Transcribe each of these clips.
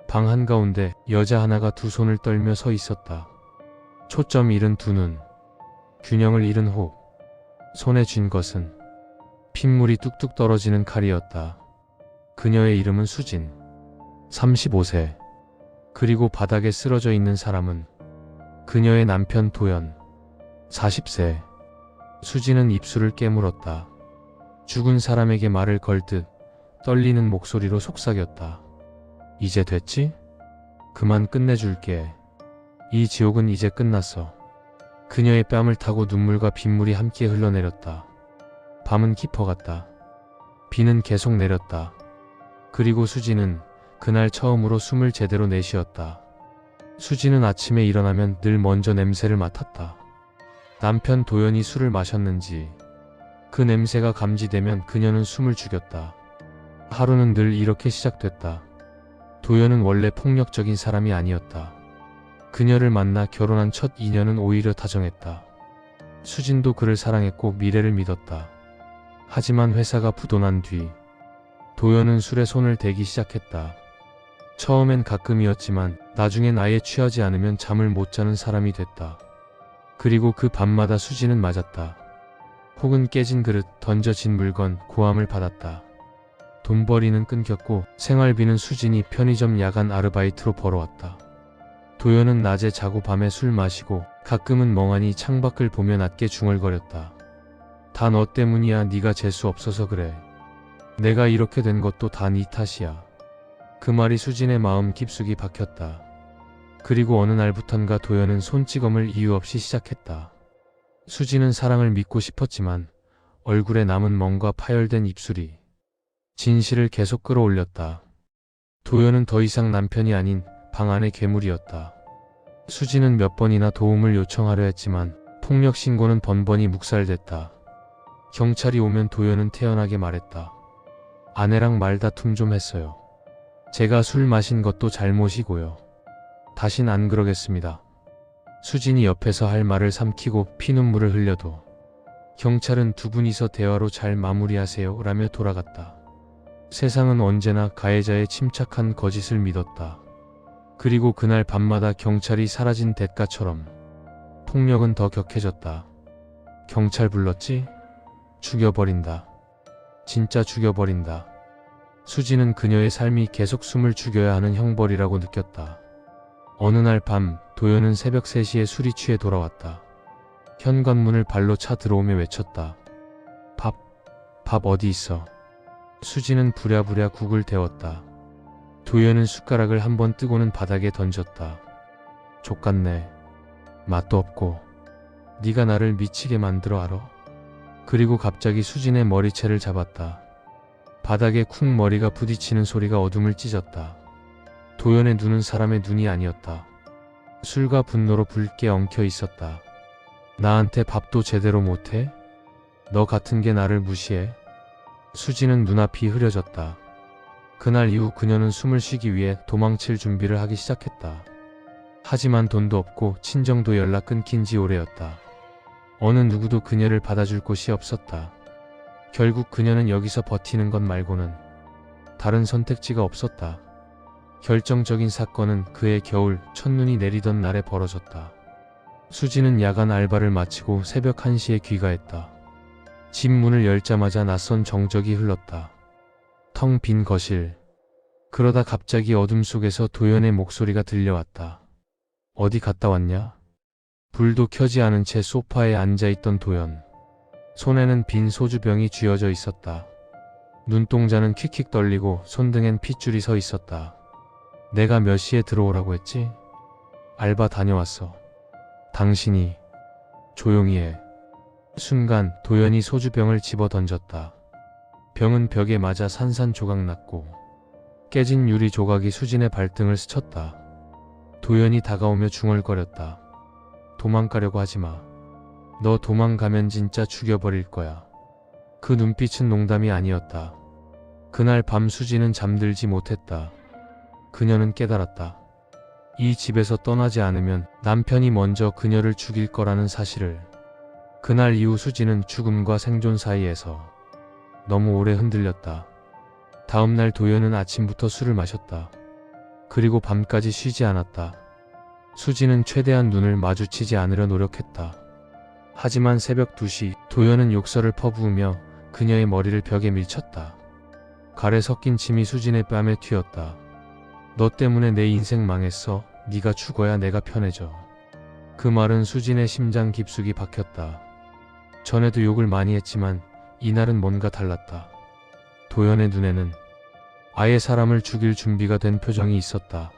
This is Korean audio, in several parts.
방 한가운데 여자 하나가 두 손을 떨며 서 있었다. 초점 잃은 두 눈, 균형을 잃은 호흡. 손에 쥔 것은 핏물이 뚝뚝 떨어지는 칼이었다. 그녀의 이름은 수진. 35세. 그리고 바닥에 쓰러져 있는 사람은 그녀의 남편 도연. 40세. 수진은 입술을 깨물었다. 죽은 사람에게 말을 걸 듯 떨리는 목소리로 속삭였다. 이제 됐지? 그만 끝내줄게. 이 지옥은 이제 끝났어. 그녀의 뺨을 타고 눈물과 빗물이 함께 흘러내렸다. 밤은 깊어갔다. 비는 계속 내렸다. 그리고 수진은 그날 처음으로 숨을 제대로 내쉬었다. 수진은 아침에 일어나면 늘 먼저 냄새를 맡았다. 남편 도연이 술을 마셨는지 그 냄새가 감지되면 그녀는 숨을 죽였다. 하루는 늘 이렇게 시작됐다. 도연은 원래 폭력적인 사람이 아니었다. 그녀를 만나 결혼한 첫 인연은 오히려 다정했다. 수진도 그를 사랑했고 미래를 믿었다. 하지만 회사가 부도난 뒤 도연은 술에 손을 대기 시작했다. 처음엔 가끔이었지만 나중엔 아예 취하지 않으면 잠을 못 자는 사람이 됐다. 그리고 그 밤마다 수진은 맞았다. 혹은 깨진 그릇, 던져진 물건, 고함을 받았다. 돈벌이는 끊겼고 생활비는 수진이 편의점 야간 아르바이트로 벌어왔다. 도연은 낮에 자고 밤에 술 마시고 가끔은 멍하니 창밖을 보며 낮게 중얼거렸다. 다 너 때문이야. 네가 재수 없어서 그래. 내가 이렇게 된 것도 다 네 탓이야. 그 말이 수진의 마음 깊숙이 박혔다. 그리고 어느 날부턴가 도연은 손찌검을 이유 없이 시작했다. 수진은 사랑을 믿고 싶었지만 얼굴에 남은 멍과 파열된 입술이 진실을 계속 끌어올렸다. 도연은 더 이상 남편이 아닌 방 안의 괴물이었다. 수진은 몇 번이나 도움을 요청하려 했지만 폭력 신고는 번번이 묵살됐다. 경찰이 오면 도연은 태연하게 말했다. 아내랑 말다툼 좀 했어요. 제가 술 마신 것도 잘못이고요. 다신 안 그러겠습니다. 수진이 옆에서 할 말을 삼키고 피눈물을 흘려도 경찰은 두 분이서 대화로 잘 마무리하세요 라며 돌아갔다. 세상은 언제나 가해자의 침착한 거짓을 믿었다. 그리고 그날 밤마다 경찰이 사라진 대가처럼 폭력은 더 격해졌다. 경찰 불렀지? 죽여버린다. 진짜 죽여버린다. 수진은 그녀의 삶이 계속 숨을 죽여야 하는 형벌이라고 느꼈다. 어느 날 밤 도연은 새벽 3시에 술이 취해 돌아왔다. 현관문을 발로 차 들어오며 외쳤다. 밥 어디 있어? 수진은 부랴부랴 국을 데웠다. 도연은 숟가락을 한번 뜨고는 바닥에 던졌다. 족같네. 맛도 없고. 네가 나를 미치게 만들어 알아? 그리고 갑자기 수진의 머리채를 잡았다. 바닥에 쿵 머리가 부딪히는 소리가 어둠을 찢었다. 도연의 눈은 사람의 눈이 아니었다. 술과 분노로 붉게 엉켜 있었다. 나한테 밥도 제대로 못해? 너 같은 게 나를 무시해? 수진은 눈앞이 흐려졌다. 그날 이후 그녀는 숨을 쉬기 위해 도망칠 준비를 하기 시작했다. 하지만 돈도 없고 친정도 연락 끊긴 지 오래였다. 어느 누구도 그녀를 받아줄 곳이 없었다. 결국 그녀는 여기서 버티는 것 말고는 다른 선택지가 없었다. 결정적인 사건은 그해 겨울 첫눈이 내리던 날에 벌어졌다. 수진은 야간 알바를 마치고 새벽 1시에 귀가했다. 집 문을 열자마자 낯선 정적이 흘렀다. 텅 빈 거실. 그러다 갑자기 어둠 속에서 도연의 목소리가 들려왔다. 어디 갔다 왔냐? 불도 켜지 않은 채 소파에 앉아있던 도연. 손에는 빈 소주병이 쥐어져 있었다. 눈동자는 킥킥 떨리고 손등엔 핏줄이 서 있었다. 내가 몇 시에 들어오라고 했지? 알바 다녀왔어. 당신이 조용히 해. 순간 도연이 소주병을 집어 던졌다. 병은 벽에 맞아 산산조각 났고 깨진 유리 조각이 수진의 발등을 스쳤다. 도연이 다가오며 중얼거렸다. 도망가려고 하지마. 너 도망가면 진짜 죽여버릴 거야. 그 눈빛은 농담이 아니었다. 그날 밤 수진은 잠들지 못했다. 그녀는 깨달았다. 이 집에서 떠나지 않으면 남편이 먼저 그녀를 죽일 거라는 사실을. 그날 이후 수진은 죽음과 생존 사이에서 너무 오래 흔들렸다. 다음날 도연은 아침부터 술을 마셨다. 그리고 밤까지 쉬지 않았다. 수지는 최대한 눈을 마주치지 않으려 노력했다. 하지만 새벽 2시 도연은 욕설을 퍼부으며 그녀의 머리를 벽에 밀쳤다. 가래 섞인 침이 수진의 뺨에 튀었다. 너 때문에 내 인생 망했어. 네가 죽어야 내가 편해져. 그 말은 수진의 심장 깊숙이 박혔다. 전에도 욕을 많이 했지만 이날은 뭔가 달랐다. 도연의 눈에는 아예 사람을 죽일 준비가 된 표정이 있었다.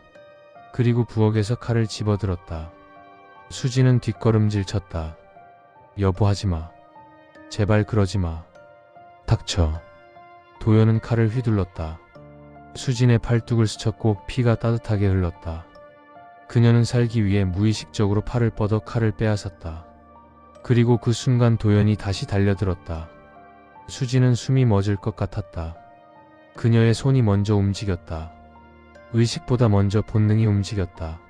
그리고 부엌에서 칼을 집어들었다. 수지는 뒷걸음질 쳤다. 여보 하지마. 제발 그러지마. 닥쳐. 도연은 칼을 휘둘렀다. 수진의 팔뚝을 스쳤고 피가 따뜻하게 흘렀다. 그녀는 살기 위해 무의식적으로 팔을 뻗어 칼을 빼앗았다. 그리고 그 순간 도연이 다시 달려들었다. 수지는 숨이 멎을 것 같았다. 그녀의 손이 먼저 움직였다. 의식보다 먼저 본능이 움직였다.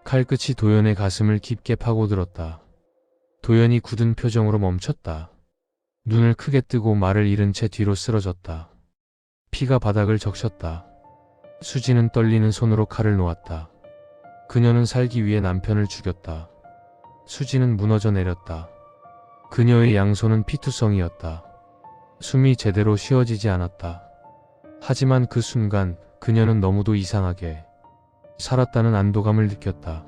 칼끝이 도연의 가슴을 깊게 파고들었다. 도연이 굳은 표정으로 멈췄다. 눈을 크게 뜨고 말을 잃은 채 뒤로 쓰러졌다. 피가 바닥을 적셨다. 수지는 떨리는 손으로 칼을 놓았다. 그녀는 살기 위해 남편을 죽였다. 수지는 무너져 내렸다. 그녀의 양손은 피투성이었다. 숨이 제대로 쉬어지지 않았다. 하지만 그 순간 그녀는 너무도 이상하게 살았다는 안도감을 느꼈다.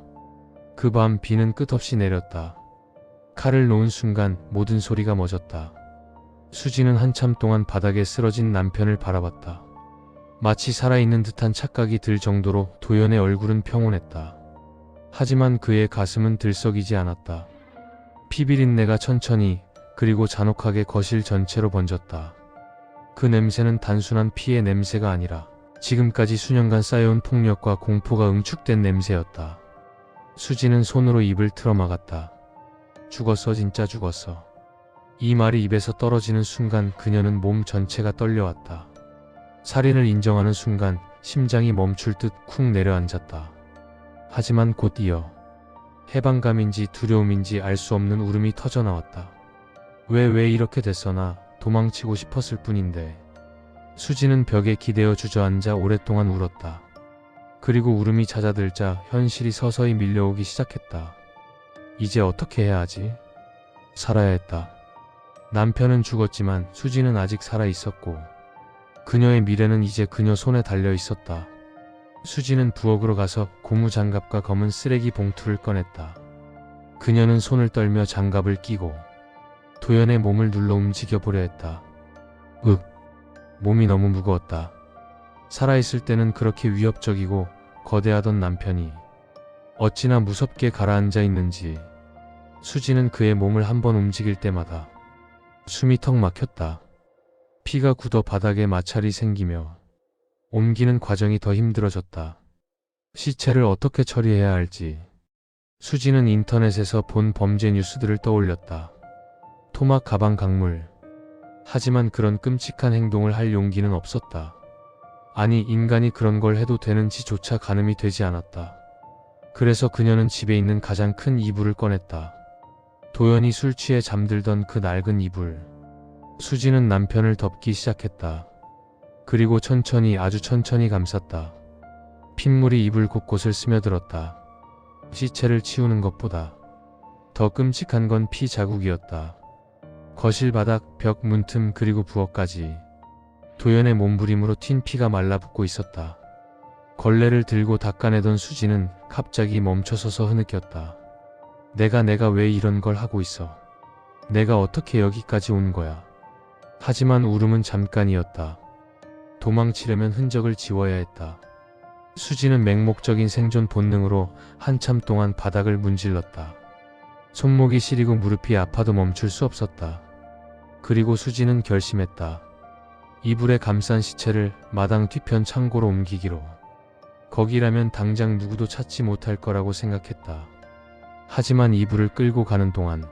그 밤 비는 끝없이 내렸다. 칼을 놓은 순간 모든 소리가 멎었다. 수지는 한참 동안 바닥에 쓰러진 남편을 바라봤다. 마치 살아있는 듯한 착각이 들 정도로 도연의 얼굴은 평온했다. 하지만 그의 가슴은 들썩이지 않았다. 피비린내가 천천히 그리고 잔혹하게 거실 전체로 번졌다. 그 냄새는 단순한 피의 냄새가 아니라 지금까지 수년간 쌓여온 폭력과 공포가 응축된 냄새였다. 수지는 손으로 입을 틀어막았다. 죽었어, 진짜 죽었어. 이 말이 입에서 떨어지는 순간 그녀는 몸 전체가 떨려왔다. 살인을 인정하는 순간 심장이 멈출 듯 쿵 내려앉았다. 하지만 곧 이어 해방감인지 두려움인지 알 수 없는 울음이 터져나왔다. 왜 이렇게 됐어? 나 도망치고 싶었을 뿐인데. 수지는 벽에 기대어 주저앉아 오랫동안 울었다. 그리고 울음이 잦아들자 현실이 서서히 밀려오기 시작했다. 이제 어떻게 해야 하지? 살아야 했다. 남편은 죽었지만 수지는 아직 살아있었고 그녀의 미래는 이제 그녀 손에 달려 있었다. 수지는 부엌으로 가서 고무장갑과 검은 쓰레기 봉투를 꺼냈다. 그녀는 손을 떨며 장갑을 끼고 도연의 몸을 눌러 움직여보려 했다. 몸이 너무 무거웠다. 살아있을 때는 그렇게 위협적이고 거대하던 남편이 어찌나 무섭게 가라앉아 있는지 수지는 그의 몸을 한번 움직일 때마다 숨이 턱 막혔다. 피가 굳어 바닥에 마찰이 생기며 옮기는 과정이 더 힘들어졌다. 시체를 어떻게 처리해야 할지 수지는 인터넷에서 본 범죄 뉴스들을 떠올렸다. 토막 가방 강물. 하지만 그런 끔찍한 행동을 할 용기는 없었다. 아니, 인간이 그런 걸 해도 되는지조차 가늠이 되지 않았다. 그래서 그녀는 집에 있는 가장 큰 이불을 꺼냈다. 도연이 술 취해 잠들던 그 낡은 이불. 수지는 남편을 덮기 시작했다. 그리고 천천히, 아주 천천히 감쌌다. 핏물이 이불 곳곳을 스며들었다. 시체를 치우는 것보다 더 끔찍한 건 피 자국이었다. 거실 바닥, 벽, 문틈 그리고 부엌까지 도연의 몸부림으로 튄 피가 말라붙고 있었다. 걸레를 들고 닦아내던 수지는 갑자기 멈춰서서 흐느꼈다. 내가 왜 이런 걸 하고 있어? 내가 어떻게 여기까지 온 거야? 하지만 울음은 잠깐이었다. 도망치려면 흔적을 지워야 했다. 수지는 맹목적인 생존 본능으로 한참 동안 바닥을 문질렀다. 손목이 시리고 무릎이 아파도 멈출 수 없었다. 그리고 수지는 결심했다. 이불에 감싼 시체를 마당 뒤편 창고로 옮기기로. 거기라면 당장 누구도 찾지 못할 거라고 생각했다. 하지만 이불을 끌고 가는 동안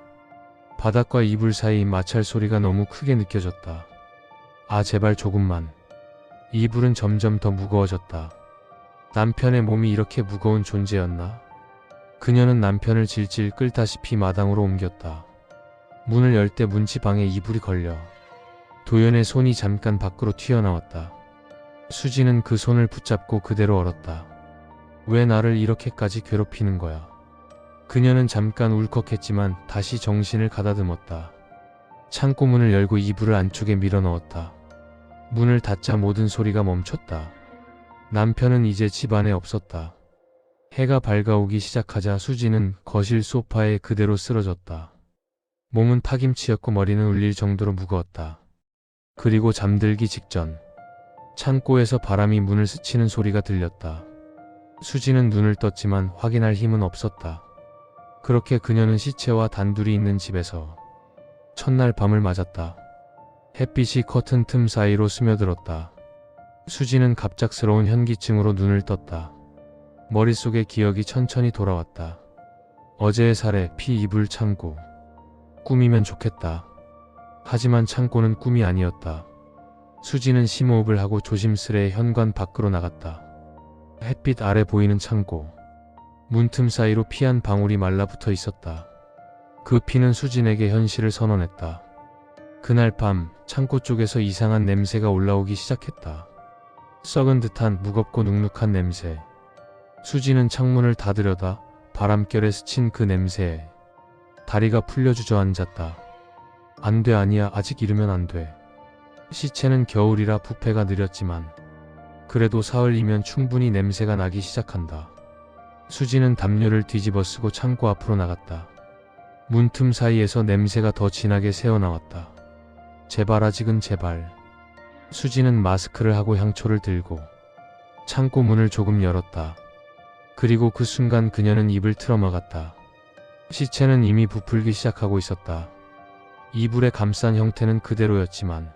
바닥과 이불 사이 마찰 소리가 너무 크게 느껴졌다. 아, 제발 조금만. 이불은 점점 더 무거워졌다. 남편의 몸이 이렇게 무거운 존재였나? 그녀는 남편을 질질 끌다시피 마당으로 옮겼다. 문을 열 때 문지방에 이불이 걸려 도연의 손이 잠깐 밖으로 튀어나왔다. 수지는 그 손을 붙잡고 그대로 얼었다. 왜 나를 이렇게까지 괴롭히는 거야? 그녀는 잠깐 울컥했지만 다시 정신을 가다듬었다. 창고 문을 열고 이불을 안쪽에 밀어넣었다. 문을 닫자 모든 소리가 멈췄다. 남편은 이제 집 안에 없었다. 해가 밝아오기 시작하자 수지는 거실 소파에 그대로 쓰러졌다. 몸은 파김치였고 머리는 울릴 정도로 무거웠다. 그리고 잠들기 직전 창고에서 바람이 문을 스치는 소리가 들렸다. 수지는 눈을 떴지만 확인할 힘은 없었다. 그렇게 그녀는 시체와 단둘이 있는 집에서 첫날 밤을 맞았다. 햇빛이 커튼 틈 사이로 스며들었다. 수지는 갑작스러운 현기증으로 눈을 떴다. 머릿속에 기억이 천천히 돌아왔다. 어제의 살해, 피, 이불, 창고. 꿈이면 좋겠다. 하지만 창고는 꿈이 아니었다. 수지는 심호흡을 하고 조심스레 현관 밖으로 나갔다. 햇빛 아래 보이는 창고. 문틈 사이로 피 한 방울이 말라붙어 있었다. 그 피는 수진에게 현실을 선언했다. 그날 밤 창고 쪽에서 이상한 냄새가 올라오기 시작했다. 썩은 듯한 무겁고 눅눅한 냄새. 수지는 창문을 다 들여다 바람결에 스친 그 냄새에 다리가 풀려 주저앉았다. 안 돼, 아니야, 아직 이르면 안 돼. 시체는 겨울이라 부패가 느렸지만 그래도 사흘이면 충분히 냄새가 나기 시작한다. 수지는 담요를 뒤집어 쓰고 창고 앞으로 나갔다. 문틈 사이에서 냄새가 더 진하게 새어나왔다. 제발, 아직은 제발. 수지는 마스크를 하고 향초를 들고 창고 문을 조금 열었다. 그리고 그 순간 그녀는 입을 틀어막았다. 시체는 이미 부풀기 시작하고 있었다. 이불에 감싼 형태는 그대로였지만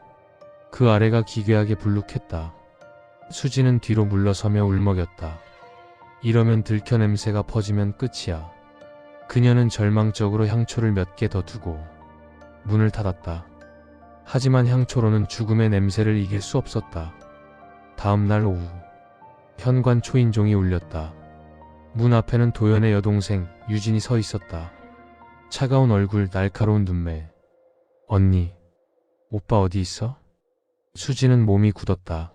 그 아래가 기괴하게 불룩했다. 수지는 뒤로 물러서며 울먹였다. 이러면 들켜 냄새가 퍼지면 끝이야. 그녀는 절망적으로 향초를 몇 개 더 두고 문을 닫았다. 하지만 향초로는 죽음의 냄새를 이길 수 없었다. 다음 날 오후 현관 초인종이 울렸다. 문 앞에는 도연의 여동생 유진이 서 있었다. 차가운 얼굴, 날카로운 눈매. 언니, 오빠 어디 있어? 수지는 몸이 굳었다.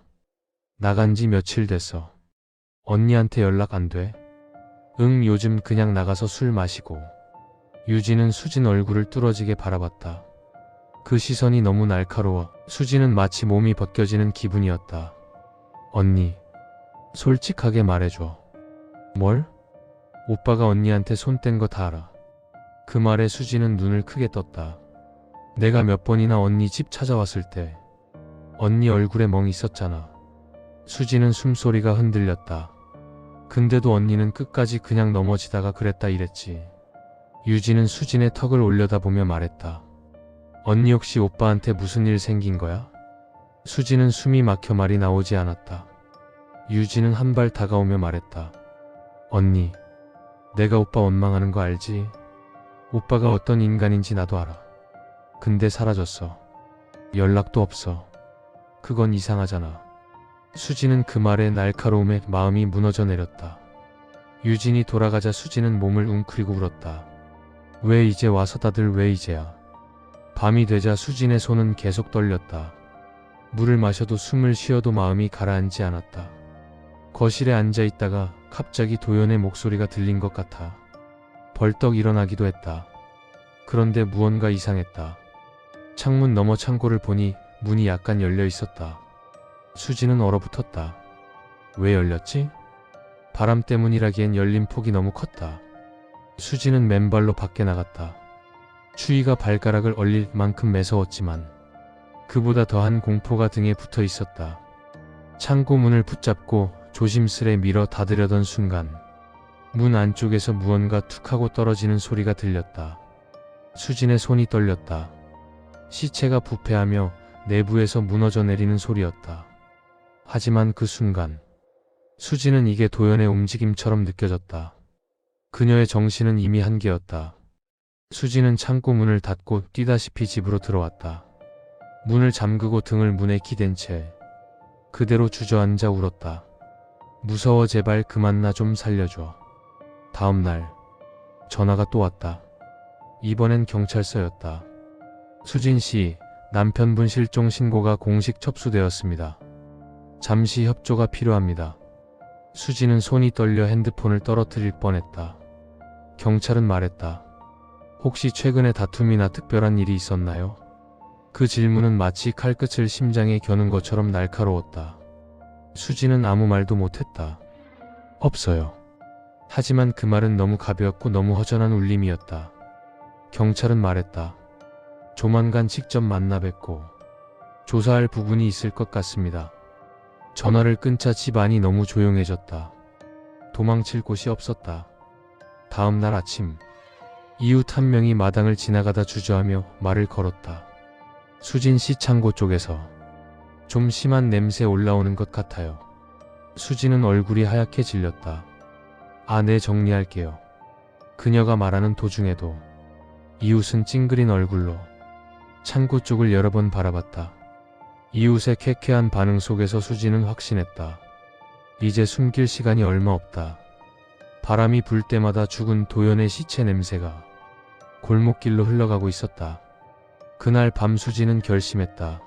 나간 지 며칠 됐어. 언니한테 연락 안 돼? 응, 요즘 그냥 나가서 술 마시고. 유진은 수진 얼굴을 뚫어지게 바라봤다. 그 시선이 너무 날카로워 수지는 마치 몸이 벗겨지는 기분이었다. 언니, 솔직하게 말해줘. 뭘? 오빠가 언니한테 손 뗀 거 다 알아. 그 말에 수지는 눈을 크게 떴다. 내가 몇 번이나 언니 집 찾아왔을 때 언니 얼굴에 멍이 있었잖아. 수지는 숨소리가 흔들렸다. 근데도 언니는 끝까지 그냥 넘어지다가 그랬다 이랬지. 유진은 수진의 턱을 올려다보며 말했다. 언니 혹시 오빠한테 무슨 일 생긴 거야? 수지는 숨이 막혀 말이 나오지 않았다. 유진은 한 발 다가오며 말했다. 언니, 내가 오빠 원망하는 거 알지? 오빠가 어떤 인간인지 나도 알아. 근데 사라졌어. 연락도 없어. 그건 이상하잖아. 수지는 그 말에 날카로움에 마음이 무너져 내렸다. 유진이 돌아가자 수지는 몸을 웅크리고 울었다. 왜 이제 와서 다들 왜 이제야? 밤이 되자 수진의 손은 계속 떨렸다. 물을 마셔도 숨을 쉬어도 마음이 가라앉지 않았다. 거실에 앉아 있다가 갑자기 도연의 목소리가 들린 것 같아 벌떡 일어나기도 했다. 그런데 무언가 이상했다. 창문 너머 창고를 보니 문이 약간 열려 있었다. 수지는 얼어붙었다. 왜 열렸지? 바람 때문이라기엔 열린 폭이 너무 컸다. 수지는 맨발로 밖에 나갔다. 추위가 발가락을 얼릴 만큼 매서웠지만 그보다 더한 공포가 등에 붙어 있었다. 창고 문을 붙잡고 조심스레 밀어 닫으려던 순간 문 안쪽에서 무언가 툭 하고 떨어지는 소리가 들렸다. 수진의 손이 떨렸다. 시체가 부패하며 내부에서 무너져 내리는 소리였다. 하지만 그 순간 수지는 이게 도연의 움직임처럼 느껴졌다. 그녀의 정신은 이미 한계였다. 수지는 창고 문을 닫고 뛰다시피 집으로 들어왔다. 문을 잠그고 등을 문에 기댄 채 그대로 주저앉아 울었다. 무서워, 제발 그만 나 좀 살려줘. 다음 날 전화가 또 왔다. 이번엔 경찰서였다. 수진 씨, 남편분 실종 신고가 공식 접수되었습니다. 잠시 협조가 필요합니다. 수지는 손이 떨려 핸드폰을 떨어뜨릴 뻔했다. 경찰은 말했다. 혹시 최근에 다툼이나 특별한 일이 있었나요? 그 질문은 마치 칼끝을 심장에 겨눈 것처럼 날카로웠다. 수지는 아무 말도 못했다. 없어요. 하지만 그 말은 너무 가벼웠고 너무 허전한 울림이었다. 경찰은 말했다. 조만간 직접 만나 뵙고 조사할 부분이 있을 것 같습니다. 전화를 끊자 집안이 너무 조용해졌다. 도망칠 곳이 없었다. 다음 날 아침, 이웃 한 명이 마당을 지나가다 주저하며 말을 걸었다. 수진 씨 창고 쪽에서 좀 심한 냄새 올라오는 것 같아요. 수지는 얼굴이 하얗게 질렸다. 아, 네, 정리할게요. 그녀가 말하는 도중에도 이웃은 찡그린 얼굴로 창고 쪽을 여러 번 바라봤다. 이웃의 쾌쾌한 반응 속에서 수지는 확신했다. 이제 숨길 시간이 얼마 없다. 바람이 불 때마다 죽은 도연의 시체 냄새가 골목길로 흘러가고 있었다. 그날 밤 수지는 결심했다.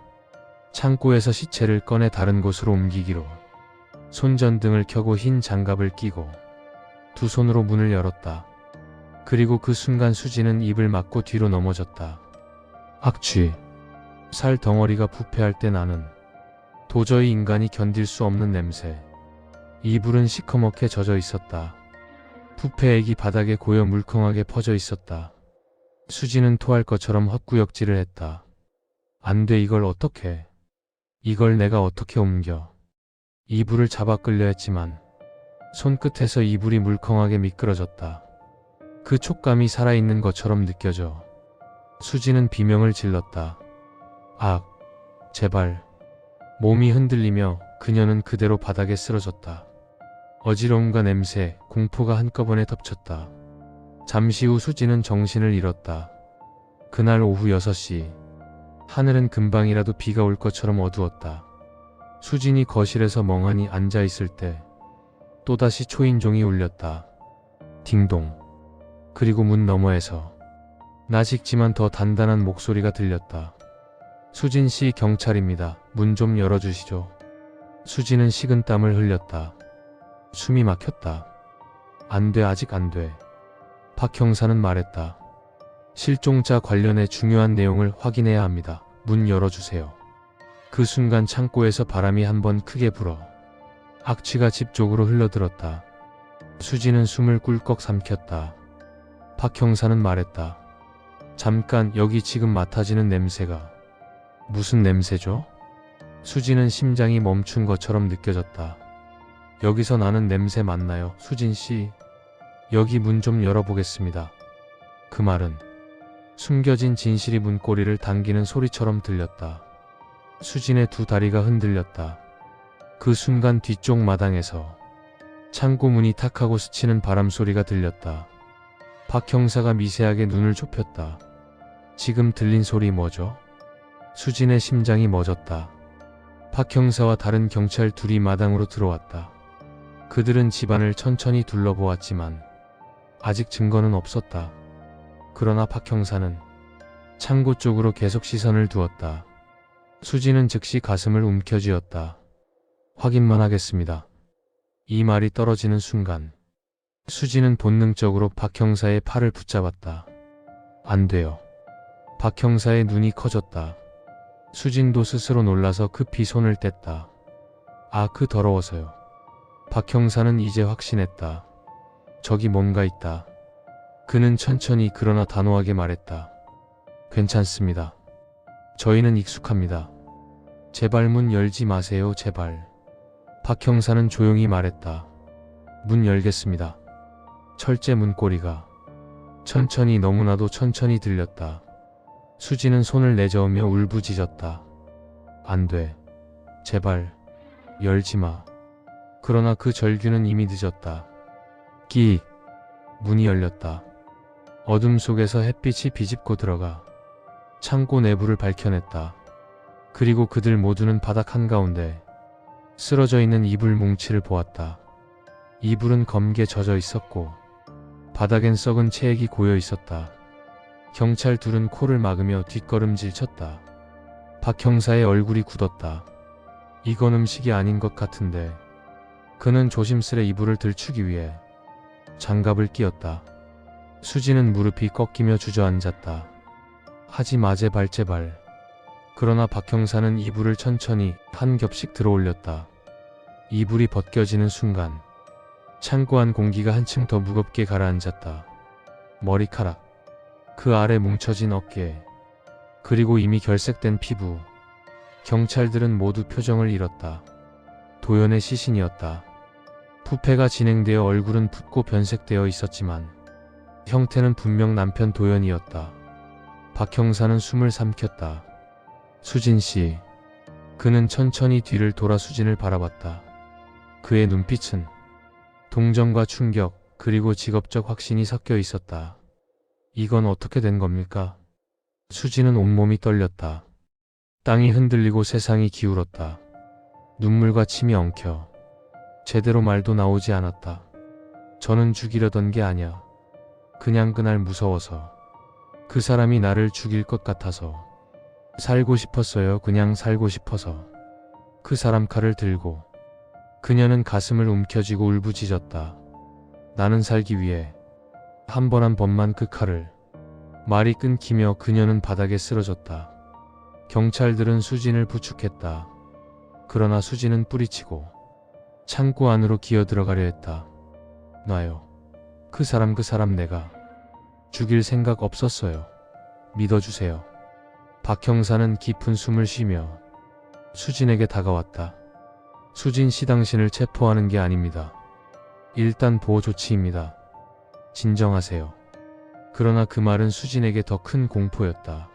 창고에서 시체를 꺼내 다른 곳으로 옮기기로. 손전등을 켜고 흰 장갑을 끼고 두 손으로 문을 열었다. 그리고 그 순간 수지는 입을 막고 뒤로 넘어졌다. 악취. 살 덩어리가 부패할 때 나는 도저히 인간이 견딜 수 없는 냄새. 이불은 시커멓게 젖어 있었다. 부패액이 바닥에 고여 물컹하게 퍼져 있었다. 수지는 토할 것처럼 헛구역질을 했다. 안 돼, 이걸 어떻게. 이걸 내가 어떻게 옮겨. 이불을 잡아 끌려 했지만 손끝에서 이불이 물컹하게 미끄러졌다. 그 촉감이 살아있는 것처럼 느껴져. 수지는 비명을 질렀다. 악, 제발. 몸이 흔들리며 그녀는 그대로 바닥에 쓰러졌다. 어지러움과 냄새, 공포가 한꺼번에 덮쳤다. 잠시 후 수지는 정신을 잃었다. 그날 오후 6시. 하늘은 금방이라도 비가 올 것처럼 어두웠다. 수진이 거실에서 멍하니 앉아있을 때 또다시 초인종이 울렸다. 딩동. 그리고 문 너머에서 나직지만 더 단단한 목소리가 들렸다. 수진 씨, 경찰입니다. 문 좀 열어주시죠. 수지는 식은땀을 흘렸다. 숨이 막혔다. 안 돼, 아직 안 돼. 박 형사는 말했다. 실종자 관련해 중요한 내용을 확인해야 합니다. 문 열어주세요. 그 순간 창고에서 바람이 한번 크게 불어 악취가 집 쪽으로 흘러들었다. 수지는 숨을 꿀꺽 삼켰다. 박 형사는 말했다. 잠깐, 여기 지금 맡아지는 냄새가. 무슨 냄새죠? 수지는 심장이 멈춘 것처럼 느껴졌다. 여기서 나는 냄새 맞나요, 수진 씨? 여기 문 좀 열어보겠습니다. 그 말은 숨겨진 진실이 문고리를 당기는 소리처럼 들렸다. 수진의 두 다리가 흔들렸다. 그 순간 뒤쪽 마당에서 창고 문이 탁 하고 스치는 바람 소리가 들렸다. 박 형사가 미세하게 눈을 좁혔다. 지금 들린 소리 뭐죠? 수진의 심장이 멎었다. 박 형사와 다른 경찰 둘이 마당으로 들어왔다. 그들은 집안을 천천히 둘러보았지만 아직 증거는 없었다. 그러나 박 형사는 창고 쪽으로 계속 시선을 두었다. 수지는 즉시 가슴을 움켜쥐었다. 확인만 하겠습니다. 이 말이 떨어지는 순간 수지는 본능적으로 박 형사의 팔을 붙잡았다. 안 돼요. 박 형사의 눈이 커졌다. 수진도 스스로 놀라서 급히 손을 뗐다. 아, 그 더러워서요. 박 형사는 이제 확신했다. 저기 뭔가 있다. 그는 천천히 그러나 단호하게 말했다. 괜찮습니다. 저희는 익숙합니다. 제발 문 열지 마세요, 제발. 박 형사는 조용히 말했다. 문 열겠습니다. 철제 문고리가 천천히, 너무나도 천천히 들렸다. 수지는 손을 내저으며 울부짖었다. 안 돼. 제발. 열지 마. 그러나 그 절규는 이미 늦었다. 끼익. 문이 열렸다. 어둠 속에서 햇빛이 비집고 들어가 창고 내부를 밝혀냈다. 그리고 그들 모두는 바닥 한가운데 쓰러져 있는 이불 뭉치를 보았다. 이불은 검게 젖어 있었고 바닥엔 썩은 체액이 고여 있었다. 경찰 둘은 코를 막으며 뒷걸음질 쳤다. 박 형사의 얼굴이 굳었다. 이건 음식이 아닌 것 같은데. 그는 조심스레 이불을 들추기 위해 장갑을 끼웠다. 수지는 무릎이 꺾이며 주저앉았다. 하지 마 제발 제발. 그러나 박 형사는 이불을 천천히 한 겹씩 들어올렸다. 이불이 벗겨지는 순간 창고 안 공기가 한층 더 무겁게 가라앉았다. 머리카락, 그 아래 뭉쳐진 어깨, 그리고 이미 결색된 피부. 경찰들은 모두 표정을 잃었다. 도연의 시신이었다. 부패가 진행되어 얼굴은 붓고 변색되어 있었지만 형태는 분명 남편 도연이었다. 박 형사는 숨을 삼켰다. 수진 씨. 그는 천천히 뒤를 돌아 수진을 바라봤다. 그의 눈빛은 동정과 충격, 그리고 직업적 확신이 섞여 있었다. 이건 어떻게 된 겁니까? 수진은 온몸이 떨렸다. 땅이 흔들리고 세상이 기울었다. 눈물과 침이 엉켜 제대로 말도 나오지 않았다. 저는 죽이려던 게 아니야. 그냥 그날 무서워서. 그 사람이 나를 죽일 것 같아서. 살고 싶었어요. 그냥 살고 싶어서. 그 사람 칼을 들고 그녀는 가슴을 움켜쥐고 울부짖었다. 나는 살기 위해 한 번 한 번만 그 칼을. 말이 끊기며 그녀는 바닥에 쓰러졌다. 경찰들은 수진을 부축했다. 그러나 수진은 뿌리치고 창고 안으로 기어들어가려 했다. 놔요. 그 사람 내가 죽일 생각 없었어요. 믿어주세요. 박 형사는 깊은 숨을 쉬며 수진에게 다가왔다. 수진 씨, 당신을 체포하는 게 아닙니다. 일단 보호 조치입니다. 진정하세요. 그러나 그 말은 수진에게 더 큰 공포였다.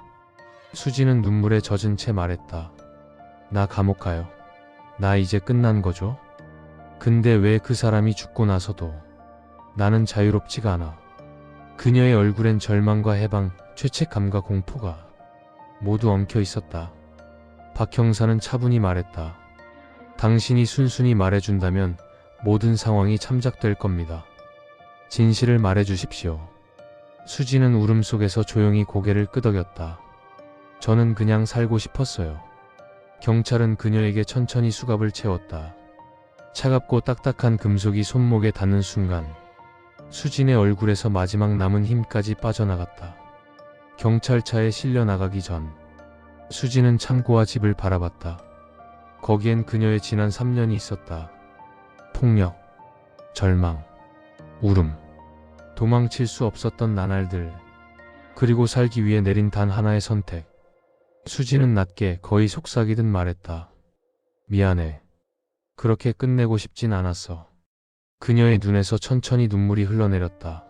수진은 눈물에 젖은 채 말했다. 나 감옥 가요. 나 이제 끝난 거죠? 근데 왜 그 사람이 죽고 나서도 나는 자유롭지가 않아. 그녀의 얼굴엔 절망과 해방, 죄책감과 공포가 모두 엉켜 있었다. 박 형사는 차분히 말했다. 당신이 순순히 말해준다면 모든 상황이 참작될 겁니다. 진실을 말해주십시오. 수지는 울음 속에서 조용히 고개를 끄덕였다. 저는 그냥 살고 싶었어요. 경찰은 그녀에게 천천히 수갑을 채웠다. 차갑고 딱딱한 금속이 손목에 닿는 순간 수진의 얼굴에서 마지막 남은 힘까지 빠져나갔다. 경찰차에 실려 나가기 전 수진은 창고와 집을 바라봤다. 거기엔 그녀의 지난 3년이 있었다. 폭력, 절망, 울음, 도망칠 수 없었던 나날들, 그리고 살기 위해 내린 단 하나의 선택. 수진은 낮게, 거의 속삭이듯 말했다. 미안해. 그렇게 끝내고 싶진 않았어. 그녀의 눈에서 천천히 눈물이 흘러내렸다.